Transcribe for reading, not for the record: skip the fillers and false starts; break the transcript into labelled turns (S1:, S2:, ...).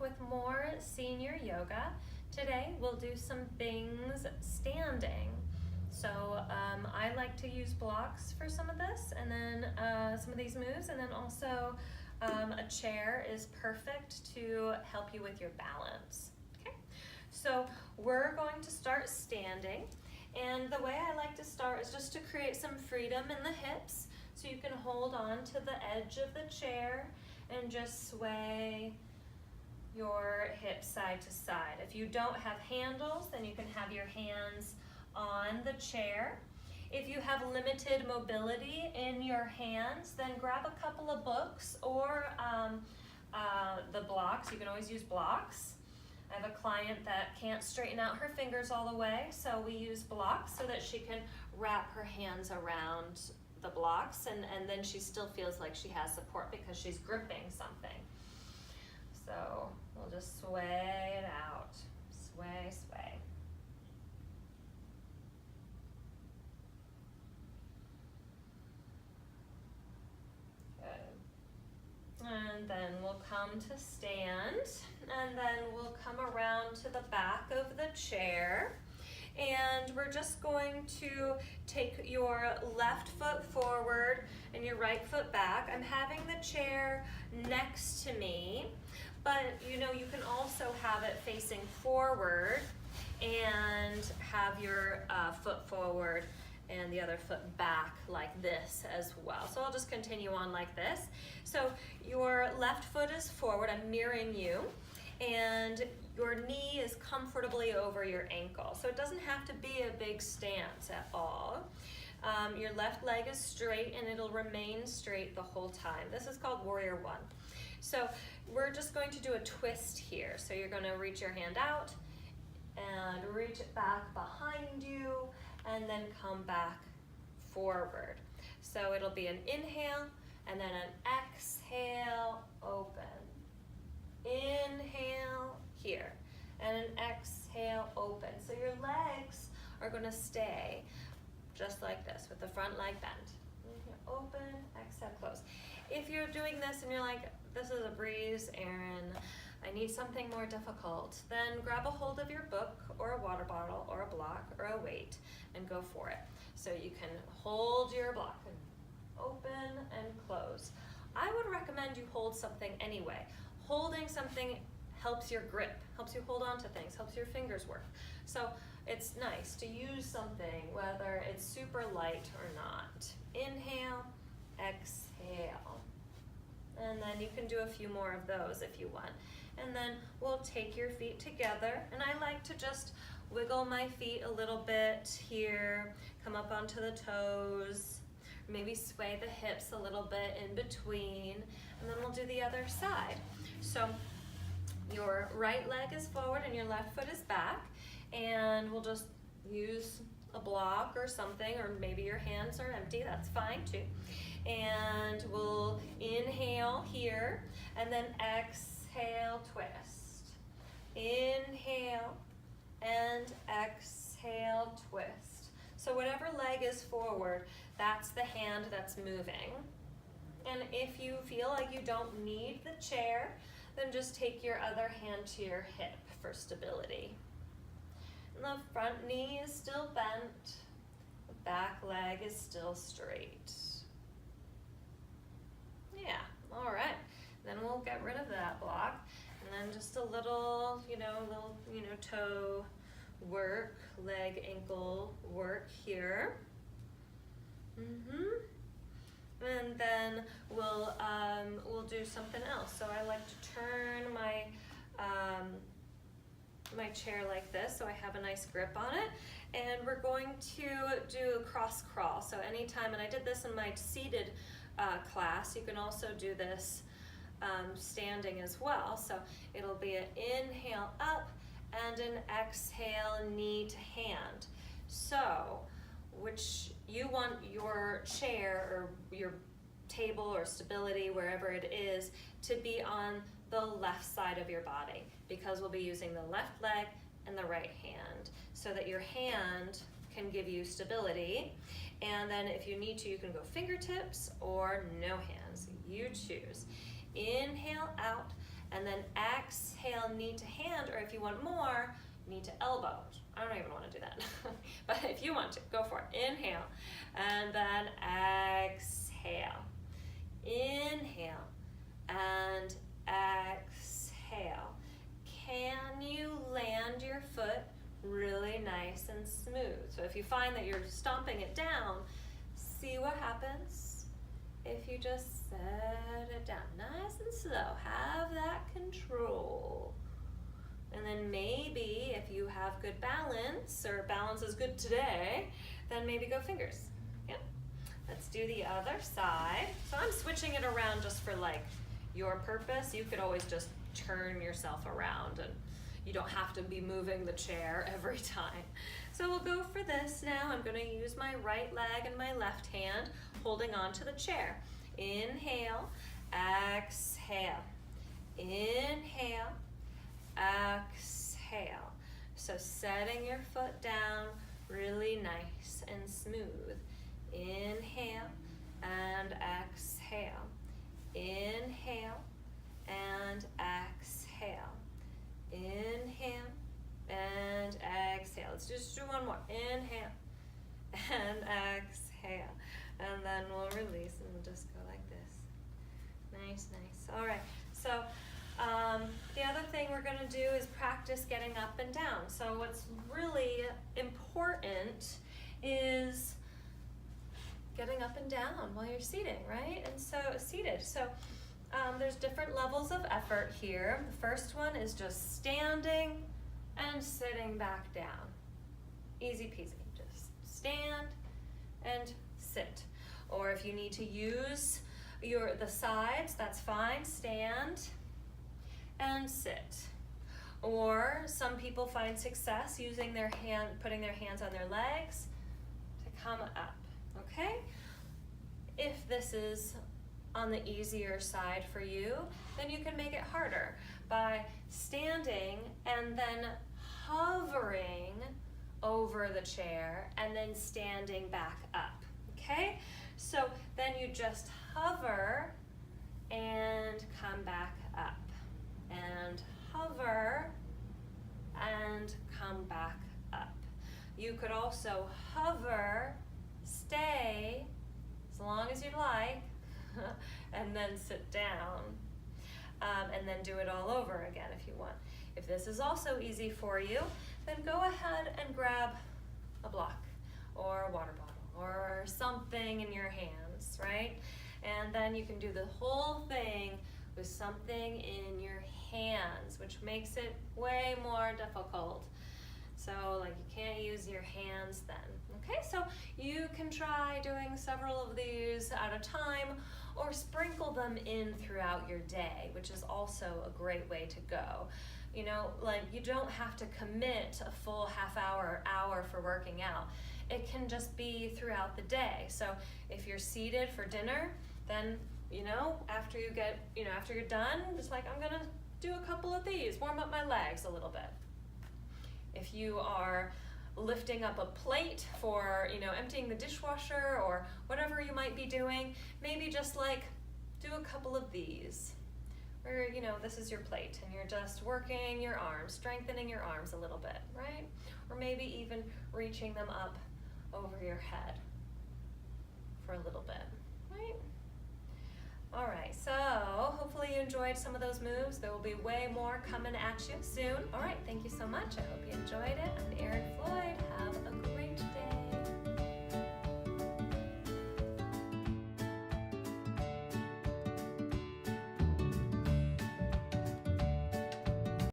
S1: with more senior yoga. Today we'll do some things standing. So I like to use blocks for some of this, and then some of these moves, and then also a chair is perfect to help you with your balance. Okay, so we're going to start standing, and the way I like to start is just to create some freedom in the hips, so you can hold on to the edge of the chair and just sway your hips side to side. If you don't have handles, then you can have your hands on the chair. If you have limited mobility in your hands, then grab a couple of books or the blocks. You can always use blocks. I have a client that can't straighten out her fingers all the way, so we use blocks so that she can wrap her hands around the blocks, and then she still feels like she has support because she's gripping something. So we'll just sway it out. Sway, sway. Good. And then we'll come to stand, and then we'll come around to the back of the chair. And we're just going to take your left foot forward and your right foot back. I'm having the chair next to me, but you know, you can also have it facing forward and have your foot forward and the other foot back like this as well. So I'll just continue on like this. So your left foot is forward, I'm mirroring you, and your knee is comfortably over your ankle. So it doesn't have to be a big stance at all. Your left leg is straight and it'll remain straight the whole time. This is called Warrior One. So we're just going to do a twist here. So you're gonna reach your hand out and reach it back behind you and then come back forward. So it'll be an inhale and then an exhale, open. Inhale here, and an exhale, open. So your legs are gonna stay just like this with the front leg bent. Inhale, open, exhale, close. If you're doing this and you're like, this is a breeze, Erin, I need something more difficult, then grab a hold of your book or a water bottle or a block or a weight and go for it. So you can hold your block and open and close. I would recommend you hold something anyway. Holding something helps your grip, helps you hold on to things, helps your fingers work. So it's nice to use something, whether it's super light or not. Inhale, exhale. And then you can do a few more of those if you want. And then we'll take your feet together, and I like to just wiggle my feet a little bit here, come up onto the toes, maybe sway the hips a little bit in between, and then we'll do the other side. So your right leg is forward and your left foot is back, and we'll just use a block or something, or maybe your hands are empty, that's fine too. And we'll inhale here, and then exhale, twist. Inhale, and exhale, twist. So whatever leg is forward, that's the hand that's moving. And if you feel like you don't need the chair, then just take your other hand to your hip for stability. And the front knee is still bent. The back leg is still straight. Yeah, all right. Then we'll get rid of that block. And then just a little, toe work, leg, ankle work here. And then we'll do something else. So I like to turn my my chair like this so I have a nice grip on it. And we're going to do a cross crawl. So anytime, and I did this in my seated class, you can also do this standing as well. So it'll be an inhale up and an exhale knee to hand. So which you want your chair or your table or stability, wherever it is, to be on the left side of your body, because we'll be using the left leg and the right hand so that your hand can give you stability. And then if you need to, you can go fingertips or no hands, you choose. Inhale out And then exhale, knee to hand, or if you want more, knee to elbow. I don't even want to do that. But if you want to, go for it. Inhale, and then exhale. Inhale, and exhale. Can you land your foot really nice and smooth? So if you find that you're stomping it down, see what happens if you just set it down nice and slow. Have that control. And then maybe if you have good balance, or balance is good today, then maybe go fingers. Yeah. Let's do the other side. So I'm switching it around just for like your purpose. You could always just turn yourself around and you don't have to be moving the chair every time. So we'll go for this now. I'm gonna use my right leg and my left hand holding on to the chair. Inhale, exhale. Inhale, exhale. So setting your foot down really nice and smooth. Inhale and exhale. Inhale and exhale. Inhale and exhale. Let's just do one more. Inhale and exhale. And then we'll release and we'll just go like this. Nice, nice. All right. So the other thing we're going to do is practice getting up and down. So what's really important is getting up and down while you're seating, right? And so seated. So there's different levels of effort here. The first one is just standing and sitting back down. Easy peasy. Just stand and sit. Or if you need to use the sides, that's fine. Stand and sit. Or some people find success using putting their hands on their legs to come up, okay? If this is on the easier side for you, then you can make it harder by standing and then hovering over the chair and then standing back up, okay? So then you just hover and come back up. And hover and come back up. You could also hover, stay as long as you'd like, and then sit down, and then do it all over again if you want. If this is also easy for you, then go ahead and grab a block or a water bottle or something in your hands, right? And then you can do the whole thing with something in your hands, which makes it way more difficult. So like you can't use your hands then. Okay, so you can try doing several of these at a time or sprinkle them in throughout your day, which is also a great way to go. You know, like you don't have to commit a full half hour or hour for working out. It can just be throughout the day. So if you're seated for dinner, then after you're done, just like I'm gonna do a couple of these, warm up my legs a little bit. If you are lifting up a plate for, emptying the dishwasher or whatever you might be doing, maybe just like do a couple of these. Where, this is your plate and you're just working your arms, strengthening your arms a little bit, right? Or maybe even reaching them up over your head for a little bit, right? All right, so hopefully you enjoyed some of those moves. There will be way more coming at you soon. All right, thank you so much. I hope you enjoyed it. I'm Erin Floyd.